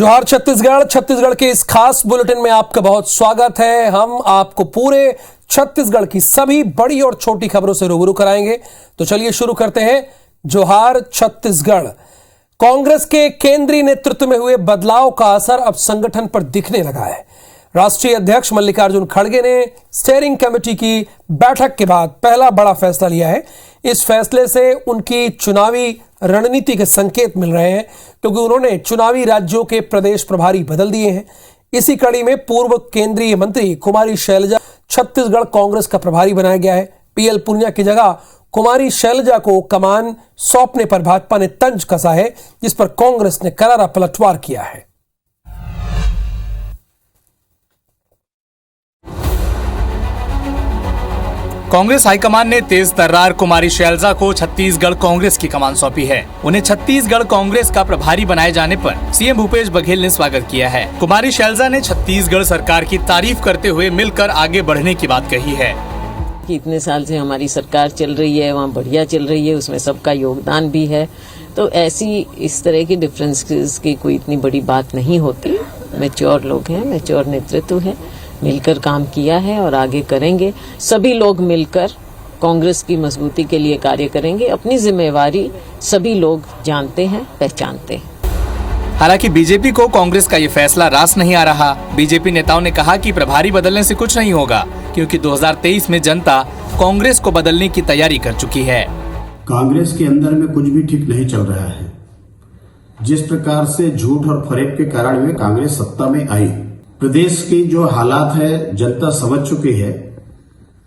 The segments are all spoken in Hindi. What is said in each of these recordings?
जोहार छत्तीसगढ़। छत्तीसगढ़ के इस खास बुलेटिन में आपका बहुत स्वागत है। हम आपको पूरे छत्तीसगढ़ की सभी बड़ी और छोटी खबरों से रूबरू कराएंगे। तो चलिए शुरू करते हैं। जोहार छत्तीसगढ़। कांग्रेस के केंद्रीय नेतृत्व में हुए बदलाव का असर अब संगठन पर दिखने लगा है। राष्ट्रीय अध्यक्ष मल्लिकार्जुन खड़गे ने स्टीयरिंग कमेटी की बैठक के बाद पहला बड़ा फैसला लिया है। इस फैसले से उनकी चुनावी रणनीति के संकेत मिल रहे हैं, क्योंकि उन्होंने चुनावी राज्यों के प्रदेश प्रभारी बदल दिए हैं। इसी कड़ी में पूर्व केंद्रीय मंत्री कुमारी शैलजा छत्तीसगढ़ कांग्रेस का प्रभारी बनाया गया है। पीएल पुनिया की जगह कुमारी शैलजा को कमान सौंपने पर भाजपा ने तंज कसा है, जिस पर कांग्रेस ने करारा पलटवार किया है। कांग्रेस हाईकमान ने तेज तर्रार कुमारी शैलजा को छत्तीसगढ़ कांग्रेस की कमान सौंपी है। उन्हें छत्तीसगढ़ कांग्रेस का प्रभारी बनाए जाने पर सीएम भूपेश बघेल ने स्वागत किया है। कुमारी शैलजा ने छत्तीसगढ़ सरकार की तारीफ करते हुए मिलकर आगे बढ़ने की बात कही है कि इतने साल से हमारी सरकार चल रही है, वहाँ बढ़िया चल रही है, उसमें सबका योगदान भी है। तो ऐसी इस तरह की डिफरेंसेस की कोई इतनी बड़ी बात नहीं होती। मैच्योर लोग हैं, मैच्योर नेतृत्व है, मिलकर काम किया है और आगे करेंगे। सभी लोग मिलकर कांग्रेस की मजबूती के लिए कार्य करेंगे। अपनी जिम्मेवारी सभी लोग जानते हैं, पहचानते हैं। हालांकि बीजेपी को कांग्रेस का ये फैसला रास नहीं आ रहा। बीजेपी नेताओं ने कहा कि प्रभारी बदलने से कुछ नहीं होगा, क्योंकि 2023 में जनता कांग्रेस को बदलने की तैयारी कर चुकी है। कांग्रेस के अंदर में कुछ भी ठीक नहीं चल रहा है। जिस प्रकार से झूठ और फरेब के कारण में कांग्रेस सत्ता में आई, प्रदेश की जो हालात है जनता समझ चुकी है।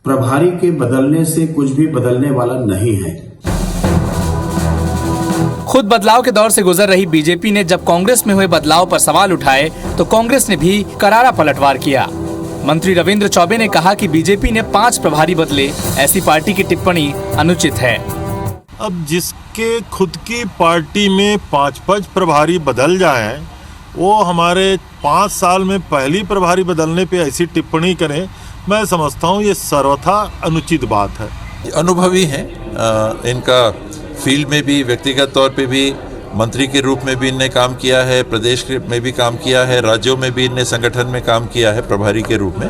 प्रभारी के बदलने से कुछ भी बदलने वाला नहीं है। खुद बदलाव के दौर से गुजर रही बीजेपी ने जब कांग्रेस में हुए बदलाव पर सवाल उठाए, तो कांग्रेस ने भी करारा पलटवार किया। मंत्री रविंद्र चौबे ने कहा कि बीजेपी ने 5 प्रभारी बदले, ऐसी पार्टी की टिप्पणी अनुचित है। अब जिसके खुद की पार्टी में 5-5 प्रभारी बदल जाएं, वो हमारे 5 साल में पहली प्रभारी बदलने पे ऐसी टिप्पणी करें, मैं समझता हूँ ये सर्वथा अनुचित बात है। अनुभवी हैं, इनका फील्ड में भी, व्यक्तिगत तौर पे भी, मंत्री के रूप में भी इनने काम किया है, प्रदेश में भी काम किया है, राज्यों में भी इनने संगठन में काम किया है प्रभारी के रूप में।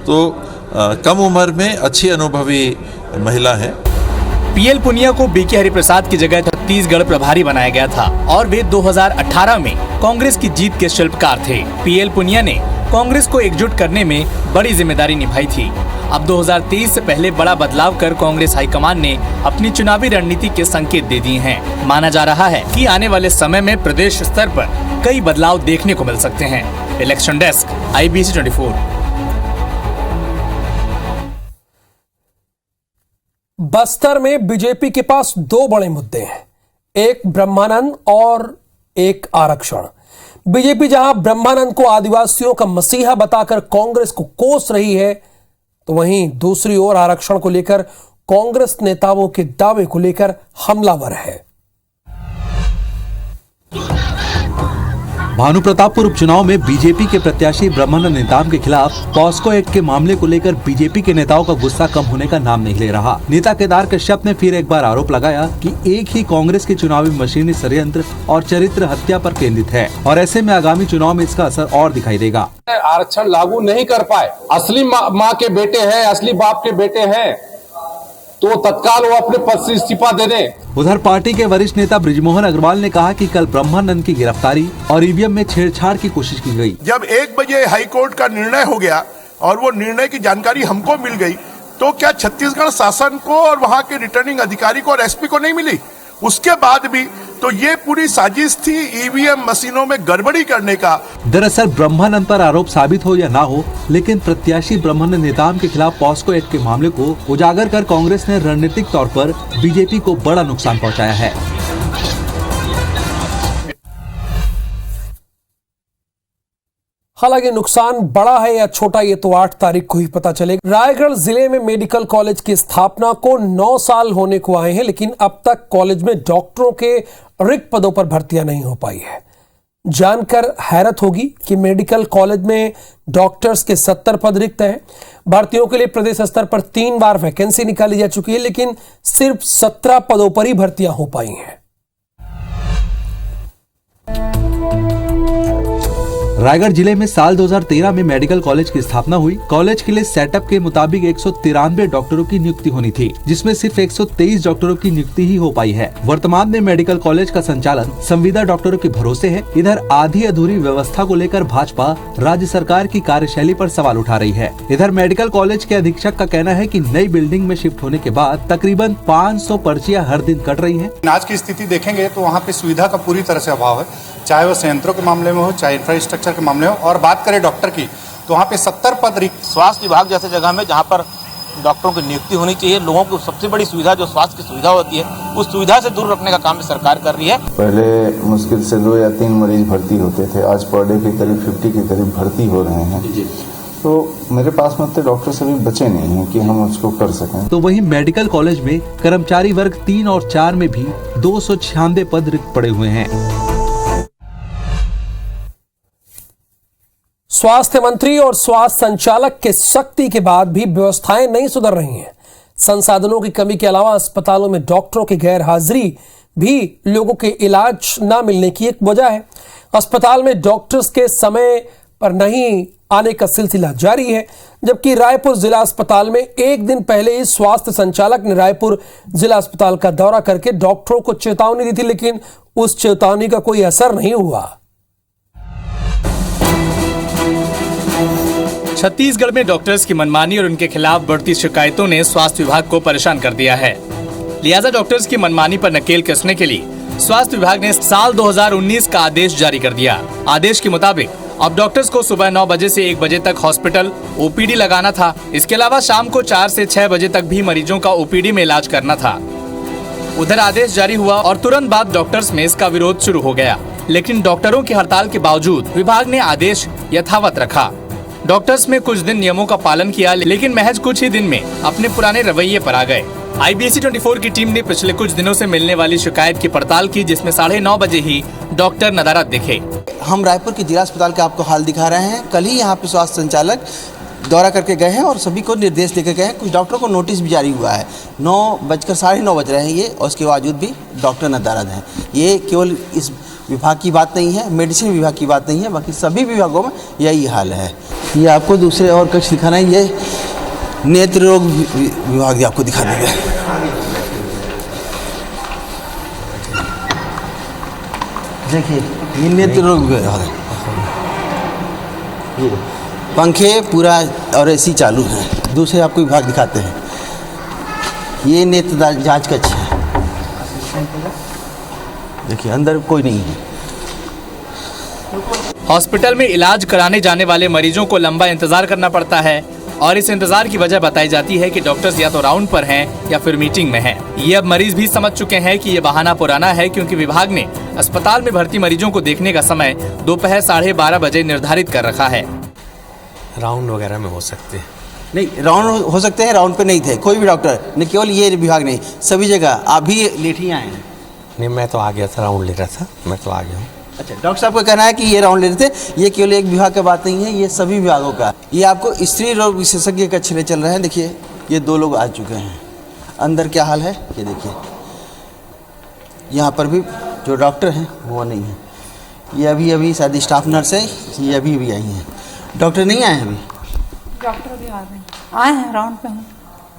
तो कम उम्र में अच्छी अनुभवी महिला है। पीएल पुनिया को बीके हरिप्रसाद की जगह छत्तीसगढ़ प्रभारी बनाया गया था और वे 2018 में कांग्रेस की जीत के शिल्पकार थे। पीएल पुनिया ने कांग्रेस को एकजुट करने में बड़ी जिम्मेदारी निभाई थी। अब 2023 से पहले बड़ा बदलाव कर कांग्रेस हाईकमान ने अपनी चुनावी रणनीति के संकेत दे दिए हैं। माना जा रहा है कि आने वाले समय में प्रदेश स्तर पर कई बदलाव देखने को मिल सकते हैं। Election desk, IBC 24। बस्तर में बीजेपी के पास 2 बड़े मुद्दे हैं, एक ब्रह्मानंद और एक आरक्षण। बीजेपी जहां ब्रह्मानंद को आदिवासियों का मसीहा बताकर कांग्रेस को कोस रही है, तो वहीं दूसरी ओर आरक्षण को लेकर कांग्रेस नेताओं के दावे को लेकर हमलावर है। भानुप्रतापपुर उपचुनाव में बीजेपी के प्रत्याशी ब्रह्मानंद नेताम के खिलाफ पॉस्को एक्ट के मामले को लेकर बीजेपी के नेताओं का गुस्सा कम होने का नाम नहीं ले रहा। नेता केदार कश्यप ने फिर एक बार आरोप लगाया कि एक ही कांग्रेस की चुनावी मशीनी षड्यंत्र और चरित्र हत्या पर केंद्रित है और ऐसे में आगामी चुनाव में इसका असर और दिखाई देगा। आरक्षण लागू नहीं कर पाए, असली माँ के बेटे हैं, असली बाप के बेटे हैं, तो तत्काल वो अपने पद से इस्तीफा दे दें। उधर पार्टी के वरिष्ठ नेता बृजमोहन अग्रवाल ने कहा कि कल ब्रह्मानंद की गिरफ्तारी और ईवीएम में छेड़छाड़ की कोशिश की गई। जब 1 बजे हाईकोर्ट का निर्णय हो गया और वो निर्णय की जानकारी हमको मिल गई, तो क्या छत्तीसगढ़ शासन को और वहाँ के रिटर्निंग अधिकारी को और एसपी को नहीं मिली? उसके बाद भी तो ये पूरी साजिश थी ईवीएम मशीनों में गड़बड़ी करने का। दरअसल ब्रह्मानंद पर आरोप साबित हो या ना हो, लेकिन प्रत्याशी ब्रह्मानंद नेताम के खिलाफ पॉस्को एक्ट के मामले को उजागर कर कांग्रेस ने रणनीतिक तौर पर बीजेपी को बड़ा नुकसान पहुंचाया है। हालांकि नुकसान बड़ा है या छोटा, ये तो 8 तारीख को ही पता चलेगा। रायगढ़ जिले में मेडिकल कॉलेज की स्थापना को 9 साल होने को आए हैं, लेकिन अब तक कॉलेज में डॉक्टरों के रिक्त पदों पर भर्तियां नहीं हो पाई है। जानकर हैरत होगी कि मेडिकल कॉलेज में डॉक्टर्स के 70 पद रिक्त हैं। भर्तियों के लिए प्रदेश स्तर पर 3 बार वैकेंसी निकाली जा चुकी है, लेकिन सिर्फ 17 पदों पर ही भर्तियां हो पाई हैं। रायगढ़ जिले में साल 2013 में मेडिकल कॉलेज की स्थापना हुई। कॉलेज के लिए सेटअप के मुताबिक 193 डॉक्टरों की नियुक्ति होनी थी, जिसमें सिर्फ 123 डॉक्टरों की नियुक्ति ही हो पाई है। वर्तमान में मेडिकल कॉलेज का संचालन संविदा डॉक्टरों के भरोसे है। इधर आधी अधूरी व्यवस्था को लेकर भाजपा राज्य सरकार की कार्यशैली पर सवाल उठा रही है। इधर मेडिकल कॉलेज के अधीक्षक का कहना है कि नई बिल्डिंग में शिफ्ट होने के बाद तकरीबन 500 पर्चियां हर दिन कट रही हैं। आज की स्थिति देखेंगे तो वहाँ पे सुविधा का पूरी तरह से अभाव है, चाहे वो संयंत्रों के मामले में हो, चाहे इंफ्रास्ट्रक्चर के मामले हो। और बात करें डॉक्टर की तो वहाँ पे 70 पद रिक्त। स्वास्थ्य विभाग जैसे जगह में जहाँ पर डॉक्टरों की नियुक्ति होनी चाहिए, लोगों को सबसे बड़ी सुविधा जो स्वास्थ्य की सुविधा होती है उस सुविधा से दूर रखने का काम सरकार कर रही है। पहले मुश्किल से 2 या 3 मरीज भर्ती होते थे, आज पर डे के करीब 50 के करीब भर्ती हो रहे हैं। तो मेरे पास में तो डॉक्टर सभी बचे नहीं हैं कि हम उसको कर सकें। तो वहीं मेडिकल कॉलेज में कर्मचारी वर्ग 3 और 4 में भी 296 पद रिक्त पड़े हुए हैं। स्वास्थ्य मंत्री और स्वास्थ्य संचालक के सख्ती के बाद भी व्यवस्थाएं नहीं सुधर रही हैं। संसाधनों की कमी के अलावा अस्पतालों में डॉक्टरों की गैर हाजिरी भी लोगों के इलाज न मिलने की एक वजह है। अस्पताल में डॉक्टर्स के समय पर नहीं आने का सिलसिला जारी है, जबकि रायपुर जिला अस्पताल में एक दिन पहले ही स्वास्थ्य संचालक ने रायपुर जिला अस्पताल का दौरा करके डॉक्टरों को चेतावनी दी थी, लेकिन उस चेतावनी का कोई असर नहीं हुआ। छत्तीसगढ़ में डॉक्टर्स की मनमानी और उनके खिलाफ बढ़ती शिकायतों ने स्वास्थ्य विभाग को परेशान कर दिया है। लिहाजा डॉक्टर्स की मनमानी पर नकेल कसने के लिए स्वास्थ्य विभाग ने साल 2019 का आदेश जारी कर दिया। आदेश के मुताबिक अब डॉक्टर्स को सुबह 9 बजे से 1 बजे तक हॉस्पिटल ओपीडी लगाना था। इसके अलावा शाम को 4 से 6 बजे तक भी मरीजों का ओपीडी में इलाज करना था। उधर आदेश जारी हुआ और तुरंत बाद डॉक्टर्स में इसका विरोध शुरू हो गया, लेकिन डॉक्टरों की हड़ताल के बावजूद विभाग ने आदेश यथावत रखा। डॉक्टर्स में कुछ दिन नियमों का पालन किया, लेकिन महज कुछ ही दिन में अपने पुराने रवैये पर आ गए। IBC 24 की टीम ने पिछले कुछ दिनों से मिलने वाली शिकायत की पड़ताल की, जिसमें 9:30 बजे ही डॉक्टर नदारद दिखे। हम रायपुर के जिला अस्पताल का आपको हाल दिखा रहे हैं। कल ही यहाँ पे स्वास्थ्य संचालक दौरा करके गए हैं और सभी को निर्देश देकर गए हैं। कुछ डॉक्टरों को नोटिस भी जारी हुआ है। 9:09 बज रहे हैं ये, और उसके बावजूद भी डॉक्टर नदारद हैं। ये केवल इस विभाग की बात नहीं है, मेडिसिन विभाग की बात नहीं है, बाकी सभी विभागों में यही हाल है। ये आपको दूसरे और कक्ष दिखाना है, ये नेत्र रोग विभाग भी आपको दिखा देगा। देखिए ये नेत्र रोग विभाग है, ये पंखे पूरा और एसी चालू है। दूसरे आपको विभाग दिखाते हैं, ये नेत्र जांच कक्ष है। देखिए अंदर कोई नहीं है। हॉस्पिटल में इलाज कराने जाने वाले मरीजों को लंबा इंतजार करना पड़ता है और इस इंतजार की वजह बताई जाती है कि डॉक्टर्स या तो राउंड पर हैं या फिर मीटिंग में हैं। ये अब मरीज भी समझ चुके हैं कि ये बहाना पुराना है, क्योंकि विभाग ने अस्पताल में भर्ती मरीजों को देखने का समय दोपहर 12:30 बजे निर्धारित कर रखा है। राउंड वगैरह में हो सकते हैं? नहीं, राउंड हो सकते हैं, राउंड पे नहीं थे कोई भी डॉक्टर, न केवल ये विभाग नहीं, सभी जगह। आप भी लेट ही आए हैं? नहीं, मैं तो आ गया था, राउंड ले रहा था, मैं तो आ गया हूँ। अच्छा, डॉक्टर साहब का कहना है कि ये राउंड ले रहे थे। ये केवल एक विभाग का बात नहीं है, ये सभी विभागों का। ये आपको स्त्री रोग विशेषज्ञ का चले चल रहे हैं। देखिए ये 2 लोग आ चुके हैं। अंदर क्या हाल है ये देखिए। यहाँ पर भी जो डॉक्टर हैं वो नहीं है। ये अभी शायद स्टाफ नर्स है, ये अभी आई हैं। डॉक्टर नहीं आए हैं अभी? डॉक्टर भी आए हैं, राउंड पे हैं।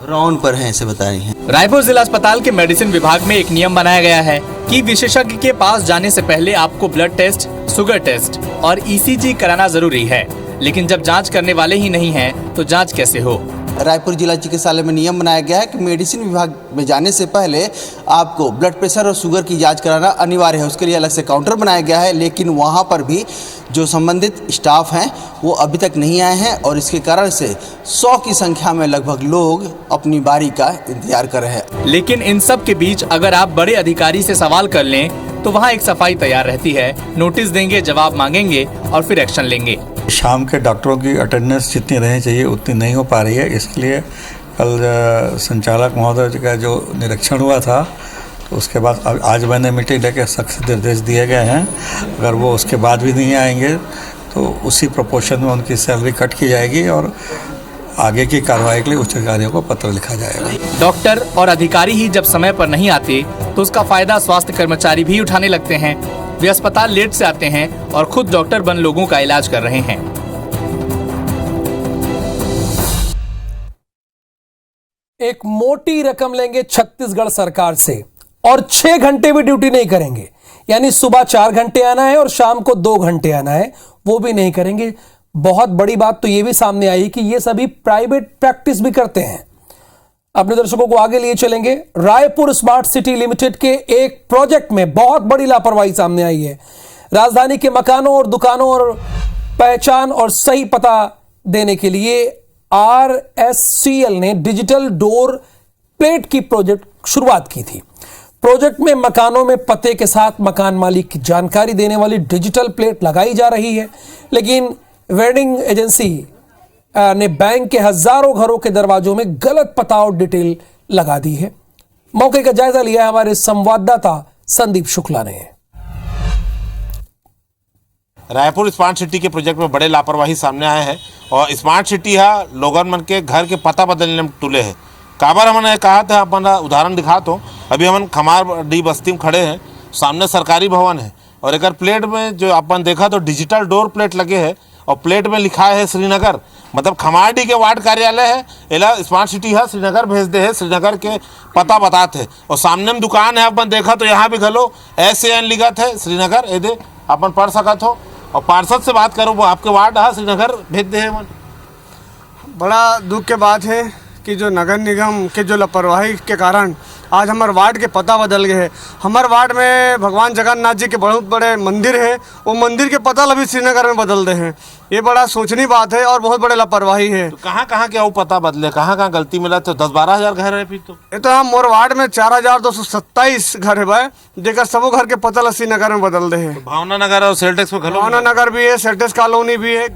राउंड पर हैं ऐसे बता रही हैं। रायपुर जिला अस्पताल के मेडिसिन विभाग में एक नियम बनाया गया है कि विशेषज्ञ के पास जाने से पहले आपको ब्लड टेस्ट, शुगर टेस्ट और ECG कराना जरूरी है, लेकिन जब जांच करने वाले ही नहीं हैं, तो जांच कैसे हो? रायपुर जिला चिकित्सालय में नियम बनाया गया है कि मेडिसिन विभाग में जाने से पहले आपको ब्लड प्रेशर और शुगर की जांच कराना अनिवार्य है। उसके लिए अलग से काउंटर बनाया गया है, लेकिन वहां पर भी जो संबंधित स्टाफ हैं वो अभी तक नहीं आए हैं, और इसके कारण से 100 की संख्या में लगभग लोग अपनी बारी का इंतजार कर रहे हैं। लेकिन इन सब के बीच अगर आप बड़े अधिकारी से सवाल कर लें तो वहाँ एक सफाई तैयार रहती है। नोटिस देंगे, जवाब मांगेंगे और फिर एक्शन लेंगे। शाम के डॉक्टरों की अटेंडेंस जितनी रहनी चाहिए उतनी नहीं हो पा रही है। इसके लिए कल संचालक महोदय का जो निरीक्षण हुआ था, तो उसके बाद आज मैंने मीटिंग लेकर सख्त निर्देश दिए गए हैं। अगर वो उसके बाद भी नहीं आएंगे तो उसी प्रोपोर्शन में उनकी सैलरी कट की जाएगी और आगे की कार्रवाई के लिए उच्च अधिकारियों को पत्र लिखा जाएगा। डॉक्टर और अधिकारी ही जब समय पर नहीं आते तो उसका फायदा स्वास्थ्य कर्मचारी भी उठाने लगते हैं। वे अस्पताल लेट से आते हैं और खुद डॉक्टर बन लोगों का इलाज कर रहे हैं। एक मोटी रकम लेंगे छत्तीसगढ़ सरकार से और 6 घंटे भी ड्यूटी नहीं करेंगे, यानी सुबह 4 घंटे आना है और शाम को 2 घंटे आना है, वो भी नहीं करेंगे। बहुत बड़ी बात तो ये भी सामने आई कि ये सभी प्राइवेट प्रैक्टिस भी करते हैं। अपने दर्शकों को आगे लिए चलेंगे। रायपुर स्मार्ट सिटी लिमिटेड के एक प्रोजेक्ट में बहुत बड़ी लापरवाही सामने आई है। राजधानी के मकानों और दुकानों और पहचान और सही पता देने के लिए RSCL ने डिजिटल डोर प्लेट की प्रोजेक्ट शुरुआत की थी। प्रोजेक्ट में मकानों में पते के साथ मकान मालिक की जानकारी देने वाली डिजिटल प्लेट लगाई जा रही है, लेकिन वेंडिंग एजेंसी ने बैंक के हजारों घरों के दरवाजों में गलत पता और डिटेल लगा दी है। मौके का जायजा लिया है हमारे संवाददाता संदीप शुक्ला ने। रायपुर स्मार्ट सिटी के प्रोजेक्ट में बड़े लापरवाही सामने आए हैं और स्मार्ट सिटी है लोगन मन के घर के पता बदलने में तुले है। काबर हमने कहा था, अपना उदाहरण दिखा तो अभी हम खमार डी बस्ती में खड़े हैं, सामने सरकारी भवन है और एक प्लेट में जो अपन देखा तो डिजिटल डोर प्लेट लगे है और प्लेट में लिखा है श्रीनगर, मतलब खमारडी के वार्ड कार्यालय है, एला स्मार्ट सिटी है श्रीनगर भेज दे है, श्रीनगर के पता बताते है। और सामने में दुकान है, अपन देखा तो यहाँ भी घलो SAN लिखा है श्रीनगर, ये दे अपन पढ़ सकत हो। और पार्षद से बात करो, वो आपके वार्ड है श्रीनगर भेज दे है। बड़ा दुख के बात है कि जो नगर निगम के जो लापरवाही के कारण आज हमारे वार्ड के पता बदल गए हैं। हमारे वार्ड में भगवान जगन्नाथ जी के बहुत बड़े मंदिर है, वो मंदिर के पता अभी श्रीनगर में बदल रहे हैं। ये बड़ा सोचनी बात है और बहुत बड़े लापरवाही है। तो कहाँ क्या वो पता बदले, कहाँ गलती मिला? तो 10-12 हज़ार घर है फिर तो। ये तो हम मोर वार्ड में 4227 घर है भाई, जेकर सबो घर के पता श्रीनगर में बदल रहे हैं। तो भावना नगर और सेल्टेक्स में भावना नगर भी है, सेल्टेक्स कॉलोनी भी है।